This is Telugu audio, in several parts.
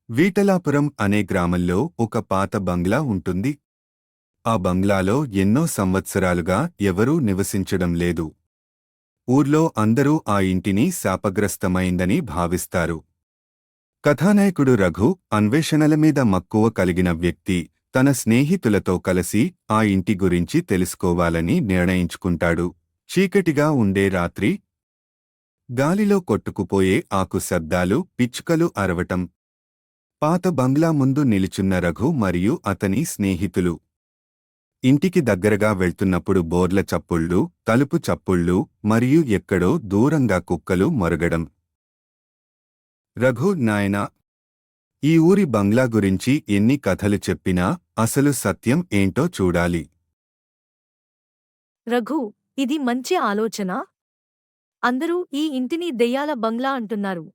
వీటలాపురం అనే గ్రామంలో ఒక పాత బంగ్లా ఉంటుంది. ఆ బంగ్లాలో ఎన్నో సంవత్సరాలుగా ఎవరూ నివసించడం లేదు. ఊర్లో అందరూ ఆ ఇంటిని శాపగ్రస్తమైందని భావిస్తారు. కథానాయకుడు రఘు అన్వేషణల మీద మక్కువ కలిగిన వ్యక్తి తన స్నేహితులతో కలిసి ఆ ఇంటి గురించి తెలుసుకోవాలని నిర్ణయించుకుంటాడు. చీకటిగా ఉండే రాత్రి, గాలిలో కొట్టుకుపోయే ఆకు శబ్దాలు, పిచ్చుకలు అరవటం. పాత బంగ్లా ముందు నిలుచున్న రఘు మరియు అతని స్నేహితులు ఇంటికి దగ్గరగా వెళ్తున్నప్పుడు బోర్ల చప్పుళ్ళు, తలుపు చప్పుళ్ళు మరియు ఎక్కడో దూరంగా కుక్కలు మొరగడం. రఘు, నాయనా, ఈ ఊరి బంగ్లా గురించి ఎన్ని కథలు చెప్పినా అసలు సత్యం ఏంటో చూడాలి. రఘు, ఇది మంచి ఆలోచన. అందరూ ఈ ఇంటిని దెయ్యాల బంగ్లా అంటున్నారు.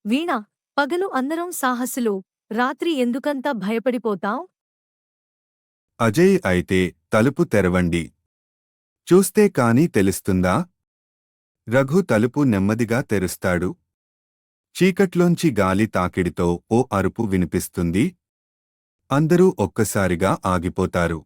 వీణ, పగలు అందరం సాహసులు, రాత్రి ఎందుకంత భయపడిపోతాం? అజయ్, అయితే తలుపు తెరవండి. చూస్తే కాని తెలుస్తుందా? రఘు తలుపు నెమ్మదిగా తెరుస్తాడు. చీకట్లోంచి గాలి తాకిడితో ఓ అరుపు వినిపిస్తుంది. అందరూ ఒక్కసారిగా ఆగిపోతారు.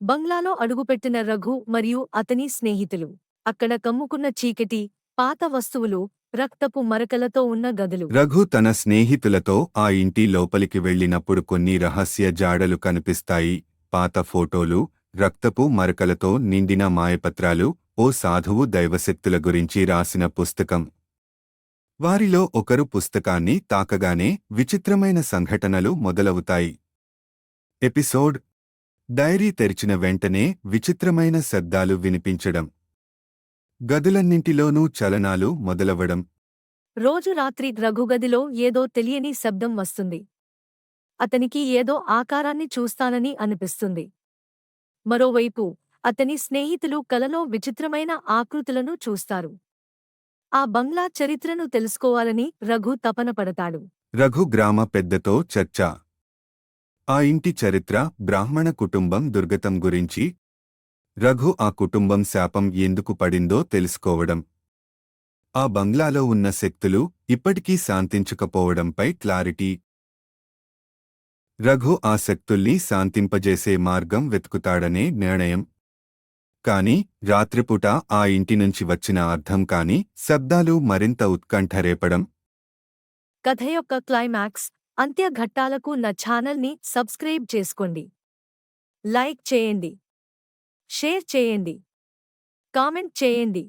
బంగ్లాలో అడుగుపెట్టిన రఘు మరియు అతని స్నేహితులు అక్కడ కమ్ముకున్న చీకటి, పాత వస్తువులు, రక్తపు మరకలతో ఉన్న గదులు. రఘు తన స్నేహితులతో ఆ ఇంటి లోపలికి వెళ్ళినప్పుడు కొన్ని రహస్య జాడలు కనిపిస్తాయి. పాత ఫోటోలు, రక్తపు మరకలతో నిండిన మాయపత్రాలు, ఓ సాధువు దైవశక్తుల గురించి రాసిన పుస్తకం. వారిలో ఒకరు పుస్తకాన్ని తాకగానే విచిత్రమైన సంఘటనలు మొదలవుతాయి. ఎపిసోడ్: డైరీ తెరిచిన వెంటనే విచిత్రమైన శబ్దాలు వినిపించడం. గదులన్నింటిలోనూ చలనాలు మొదలవడం. రోజు రాత్రి రఘు గదిలో ఏదో తెలియని శబ్దం వస్తుంది. అతనికి ఏదో ఆకారాన్ని చూస్తానని అనిపిస్తుంది. మరోవైపు అతని స్నేహితులు కలలో విచిత్రమైన ఆకృతులను చూస్తారు. ఆ బంగ్లా చరిత్రను తెలుసుకోవాలని రఘు తపన పడతాడు. రఘు గ్రామ పెద్దతో చర్చ. ఆ ఇంటి చరిత్ర, బ్రాహ్మణ కుటుంబం దుర్గతం గురించి. రఘు ఆ కుటుంబం శాపం ఎందుకు పడిందో తెలుసుకోవడం. ఆ బంగ్లాలో ఉన్న శక్తులు ఇప్పటికీ శాంతించకపోవడంపై క్లారిటీ. రఘు ఆ శక్తుల్ని శాంతింపజేసే మార్గం వెతుకుతాడనే నిర్ణయం. కాని రాత్రిపూట ఆ ఇంటి నుంచి వచ్చిన అర్థం కాని శబ్దాలు మరింత ఉత్కంఠ రేపడం. కథ యొక్క క్లైమాక్స్, అంత్య ఘట్టాలకు నా ఛానల్ని సబ్స్క్రైబ్ చేసుకోండి. లైక్ చేయండి, షేర్ చేయండి, కామెంట్ చేయండి.